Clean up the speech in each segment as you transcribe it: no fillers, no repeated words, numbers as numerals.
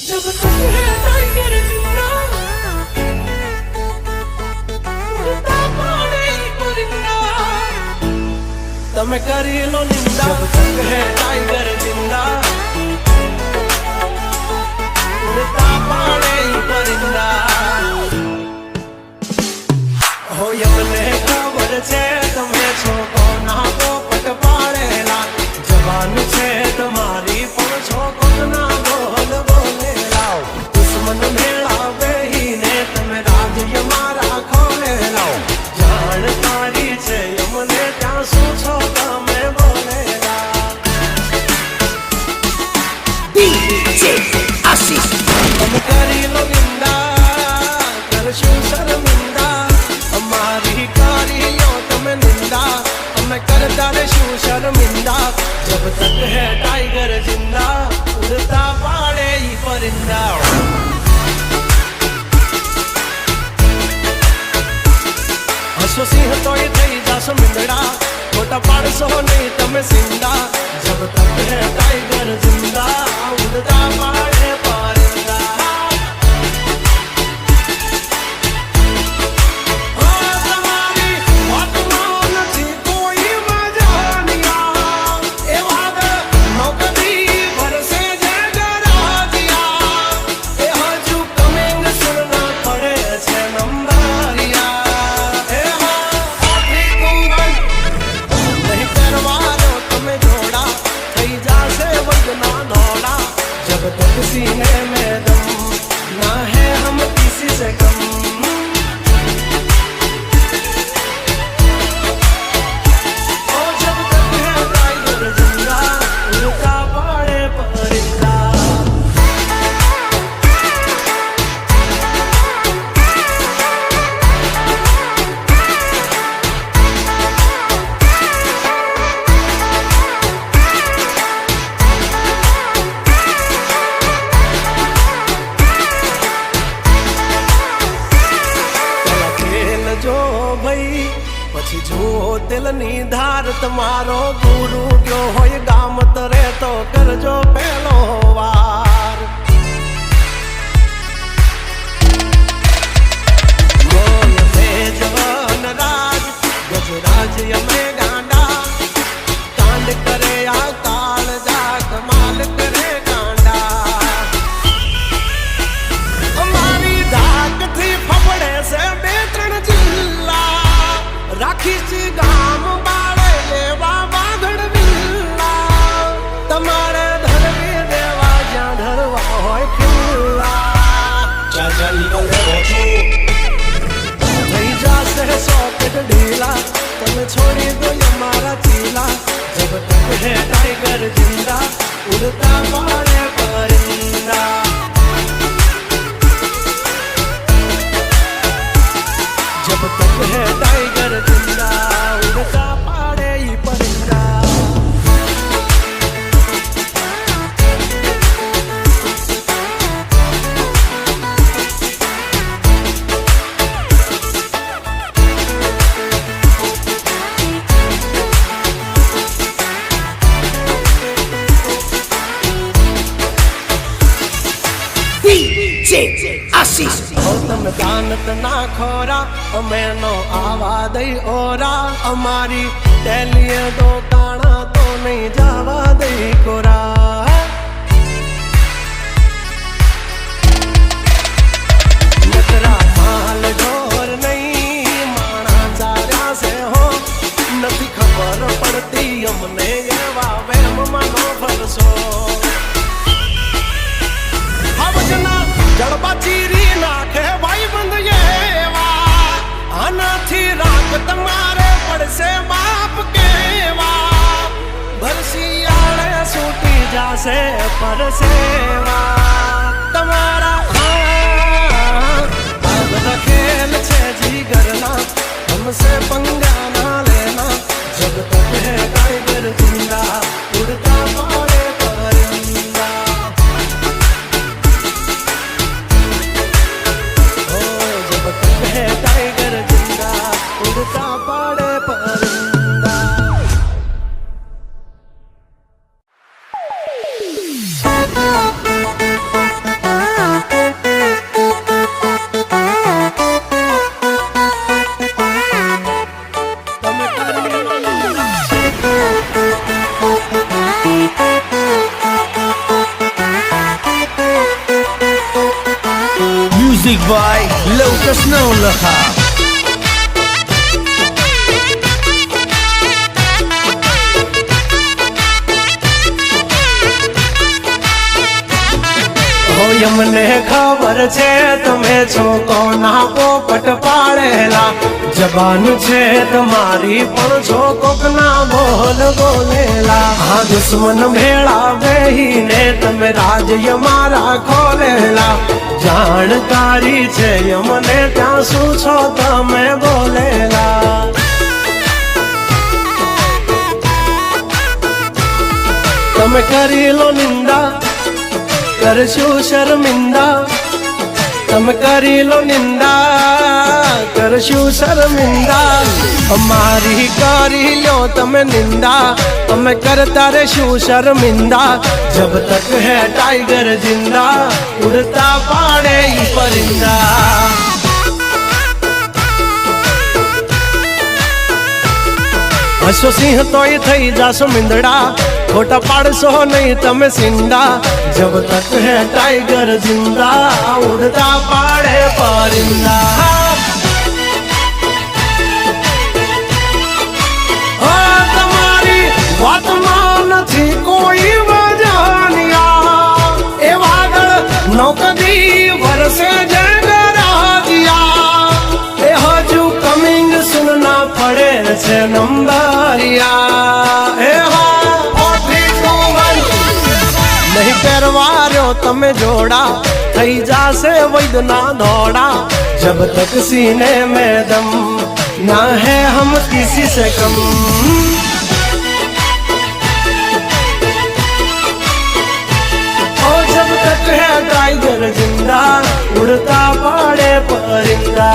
जब तक है टाइगर जिंदा उड़ता पाड़े परिंदा तमें करी लो निंदा जब तक है टाइगर जिंदा उड़ता पाड़े परिंदा हो यमने खबर छे तमे छो कोना पोपट पाड़ेला जवान छे तुम्हारी पण छो कोना बोल बोलेला दुश्मन मेळावे ही ने तमे राज्य मारा खोलेला जान तारी छे यमने त्या શું છો તમે બોલેલા DJ આશિષ તમે કરી લો નિંદા કરશું શર્મિંદા અમારી કારીઓ તમે નિંદા અમે કરતા રહેશું શર્મિંદા जब तक है टाइगर जिंदा उड़ता पाड़े ही परिंदा हसो सिंह तो ये थई जासो मिंदड़ा खोटा पाड़सो नहीं तमे सिंदा जब तक है टाइगर जिंदा उड़ता पाड़े परिंदा सीने में दम ना है हम किसी से कम ओ जब तक है टाइगर जिंदा उड़ता पाड़े परिंदा પછી જુઓ દિલની ધાર તમારો ગુરુ ગયો હોય ગામ તરે તો કરજો પેલો વાર બોલ જવાન રાજ ગજરાજ અમે ગાંડા કાંડ કરે આ કાળ જા કમાલ કરે ગાંડા અમારી ધાકથી ફફડે છે બે ત્રણ જિલ્લા રાખીશ ગામ બાળે લેવા વાગડ વિલ્લા તમારે ધરવી દેવા જ્યાં ધરવા હોય ખુલ્લા ચાચા નીકળે થઈ જાશે સોકેટ ઢીલા તમે છોડી દો અમારા ચીલા જબ તક હે ટાઈગર जिंदा उड़ता पाड़े परिंदा जब तक है टाइगर जिंदा उड़ता पाड़े ही परिंदा DJ આશિષ તમે દાનત ના ખોરા અમે નો આવા દઈ ઓરા અમારી ટેલીએ દો તાણા તો નહીં જવા દઈ કોરા નકરા માલ ઢોર નહીં માણા ચાર્યા છે હો નથી ખબર પડતી અમને એવા વેમમાં નો ફરશો જડબા ચીરી નાખે ભાઈ બંધ એવા આનાથી રાખ તમારે પડશે બાપ કેવા ભરશિયાળે છૂટી જાશે પરસેવા તમારા अब खेल छे जीगरना हमसे पंगा ना लेना जब तक है टाइगर जिंदा उड़ता पाड़े परिंदा है टाइगर जिंदा उड़ता पाड़े परिंदा Music by Lucas Naulaha. यमने खबर छे तमे छो कोना पोपट पाड़ेला जबान छे तुम्हारी पण छो कोकना बोल बोलेला हाँ दुश्मन भेड़ा बेहीने तमे राज मारा खोलेला जानकारी छे यमने त्या शू छो तमे बोलेला तमे करी लो निंदा करशु शर्मिंदा तम करी लो निंदा करशु शर्मिंदा हमारी करी लो तम निंदा तम करता रेशु शर्मिंदा जब तक है टाइगर जिंदा उड़ता पाड़े ही परिंदा हसो सिंह तो ही थई जासो मिंदड़ा खोटा पाड़सो नहीं तमे सिंदा जब तक है टाइगर जिंदा उड़ता पाड़े परिंदा तुम्हारी बात मान थी कोई वजानिया ए वादळ नौकदी वर्षे जगरा दिया ए हजू कमिंग सुनना पड़े से नंबरिया ए नहीं करवारो तमे जोड़ा थई जासे वैदना दौड़ा जब तक सीने में दम ना है हम किसी से कम और जब तक है टाइगर जिंदा उड़ता पाड़े परिंदा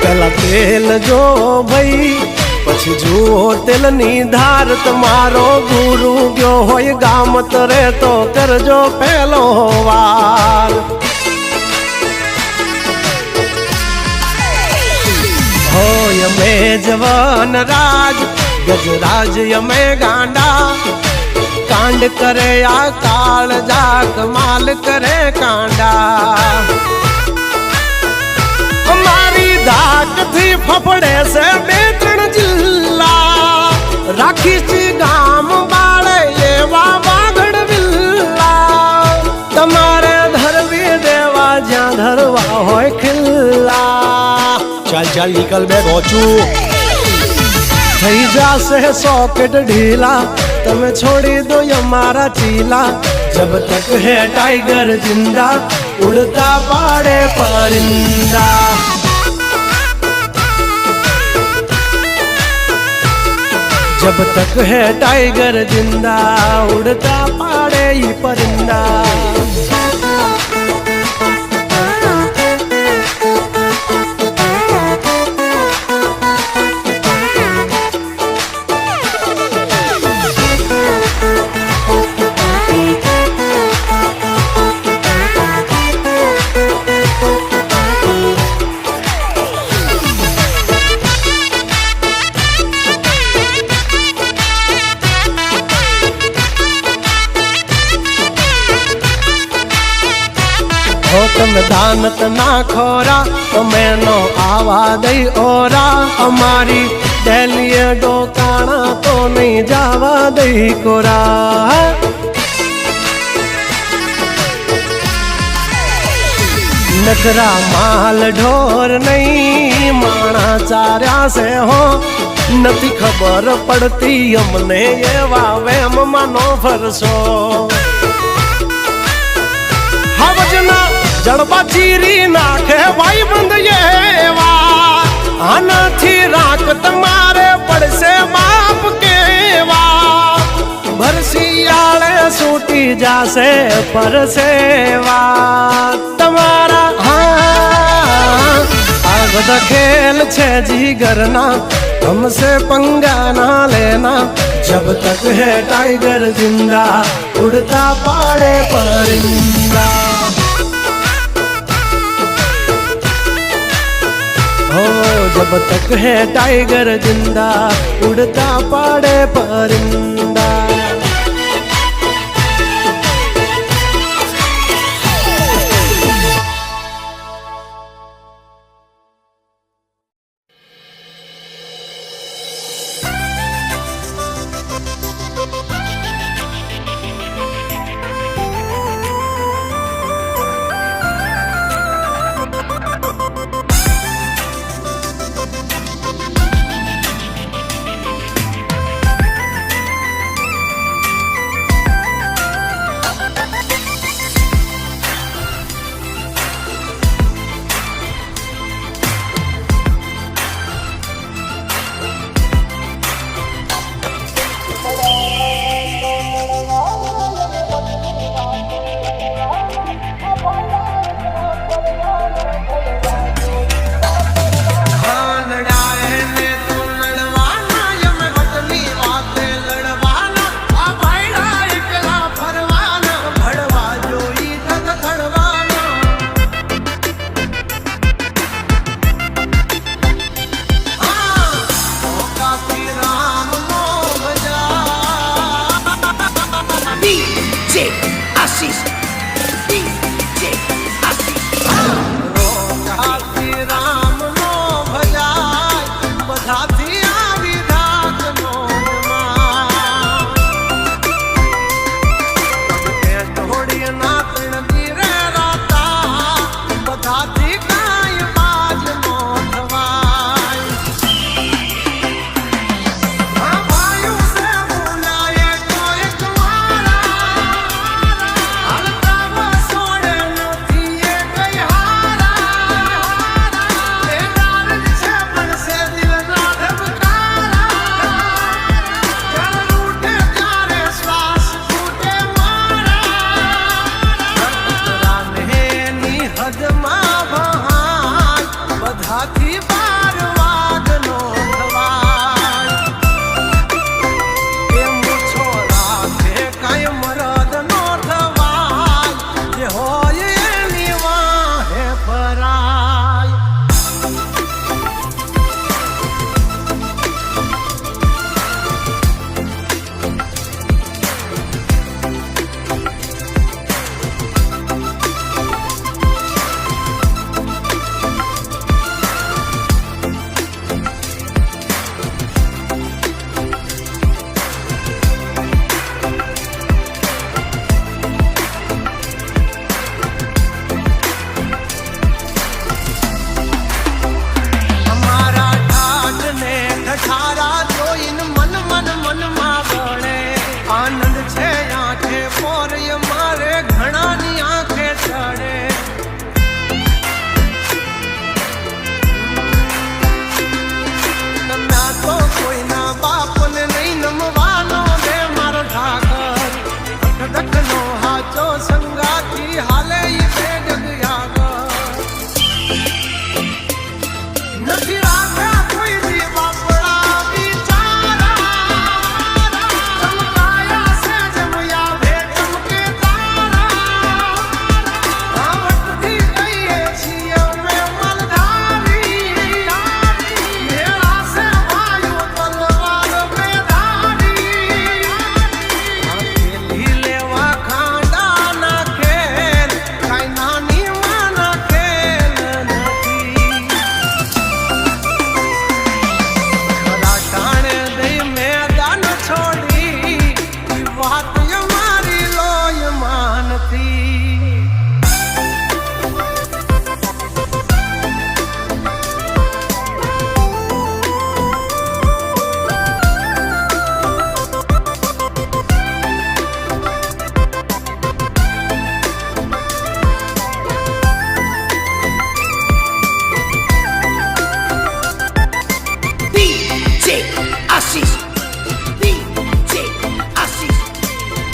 पहला तेल जो भई पछी जुओ तेल नी धार तुम्हारो गुरु गयो होय गाम तरे तो करजो पहलो वार होय में जवान राज गजराज यमे गांडा कांड करे या काल जा कमाल करे कांडा धाक थी फफड़े से बेचण जिल्ला राखी सी गाम बाळे ये वागड़ विल्ला तमारे धरवी देवा ज्या धरवा होय खिल्ला चल चल निकल बे गोचू थई जासे सॉकेट ढीला तमे छोड़ी दो हमारा चीला जब तक है टाइगर जिंदा उड़ता पाड़े परिंदा जब तक है टाइगर जिंदा उड़ता पाड़े ही परिंदा तम दानत ना खोरा तमे नो आवा दई ओरा हमारी दहलिए डोकाना तो नहीं जावा दई कोरा नखरा माल ढोर नहीं माना चार्या से हो नथी खबर पड़ती हमने ये वावे मानो फरसो हवजना जड़बा चीरी नाखे भाई बंद ये आना थी राख तुम्हारे पड़ से बाप के वा भरसी आले सूटी છૂટી જાશે પરસેવા તમારા આ બધા ખેલ છે જીગરના हमसे पंगा ना लेना जब तक है टाइगर जिंदा उड़ता पाड़े परिंदा हो जब तक है टाइगर जिंदा उड़ता पाड़े परिंदा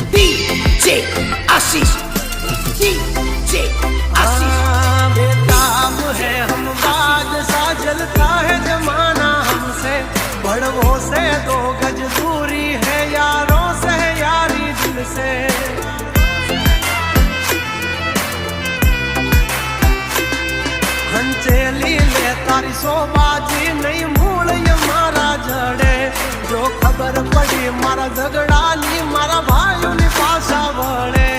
DJ आशीष डीजे आशीष बेताब है हम बादशाह जलता है जमाना हमसे बड़वों से 2 गज दूरी है यारों से यारी दिल से हंचेली ले तारी सोबाजी नहीं मूल ये मारा जड़े जो खबर पड़ी मारा झगड़ा नी मारा भाइयों नी पासा वड़े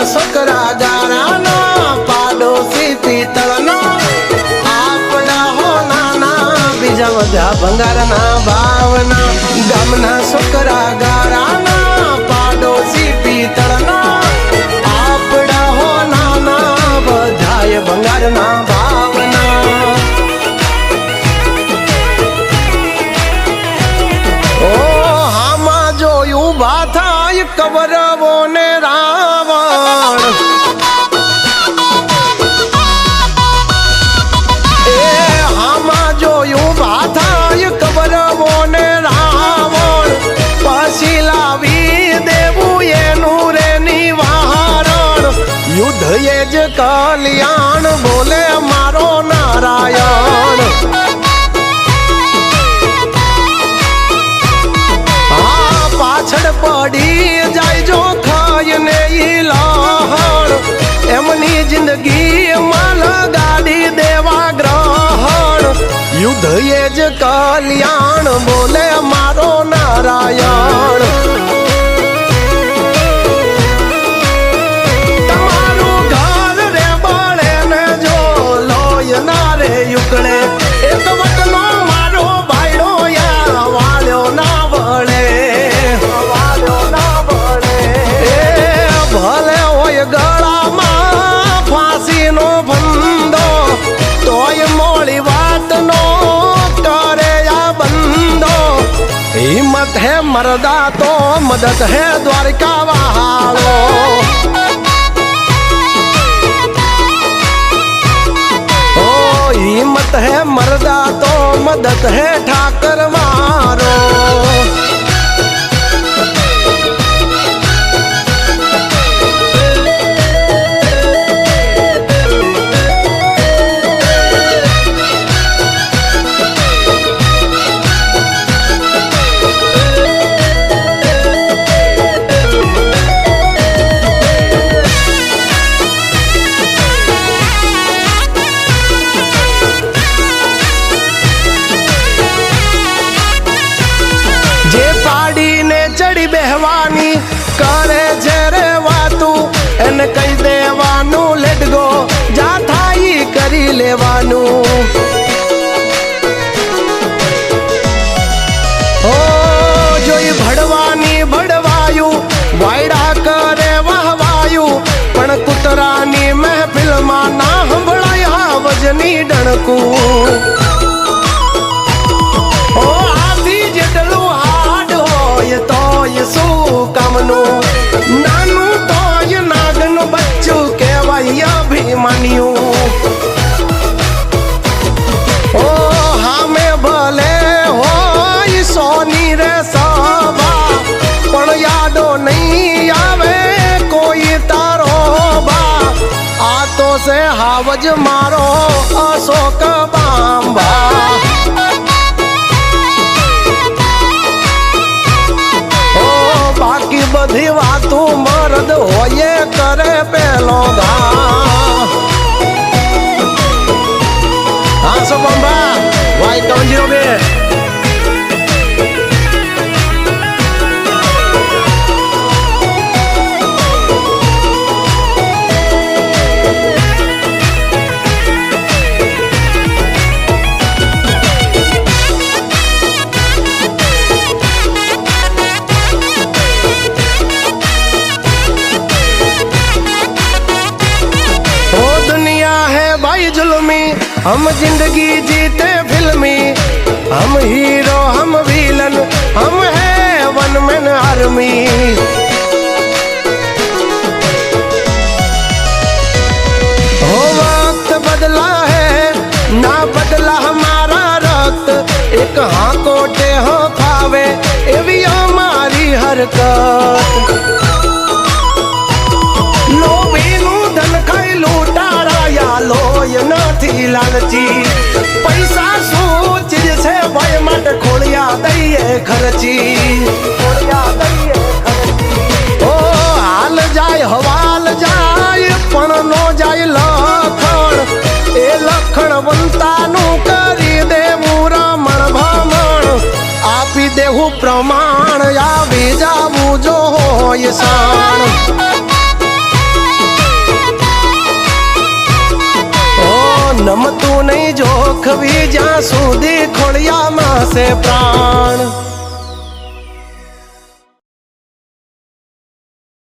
सकरा गाराना पाडोसी पीतळनो आपड़ा हो नाना बीजा वधा भंगारना भावना गामना सकरा गाराना पाडोसी पीतळनो आपड़ा हो नाना बधाय भंगारना भावना ओ हामा जोयू बाथाय कवरवो ने कल्याण बोले मारो नारायण पाछड़ पड़ी जाय जो खाय ने लहण एमनी जिंदगी माल गाड़ी देवा ग्रहण युद्ध ये ज कल्याण बोले मारो नारायण युकड़े एक वटनो मारो भाईड़ो या वाल्यो ना वळे भले होय गळा में फांसी नो फंदो तोय मोड़ी बात नो करे या बंदो हिम्मत है मर्दा तो मदद है द्वारका वालो हिम्मत है मर्दा तो मदद है ठाकर मारो बेहवानी करे जेरे वातू एन कई देवानू लेट गो जा थाई करी लेवानू ओ जोई भड़वानी भड़वायू वायड़ा करे वहवायू पण कुतरानी महफिल मा ना हंभळाया वजनी डणकू ओ आधी जेटलू हाड होय तो सू कामनो नानू तो नागन बच्चू केवाय अभिमानियों ओ हा આવજ મારો અશોક બાંબા ઓ બાકી બધી વાતું મરદ હોય કરે પેલો ઘા અશોક બાંબા Y702 हम जिंदगी जीते फिल्मी हम हीरो हम विलन हम है वन मैन आर्मी हो वक्त बदला है ना बदला हमारा रक्त एक हाँ कोटे हो खावे एवी हमारी हरकत लोभीનું ધન ખાઈ લૂંટારાયા લોય નથી લાલચી પૈસા શું ચીજ છે ભાઈ માટે ખોળિયા દઈએ ખર્ચી ઓ હાલ જાય હવાલ જાય પણ નો જાય લખણ એ લખણ બનતાનું કરી દેવું રમણ ભમણ આપી દેવું પ્રમાણ આવી જાવું જો હોય સાણ નમતું નહીં જોખવી જ્યાં સુધી ખોળિયામાં છે પ્રાણ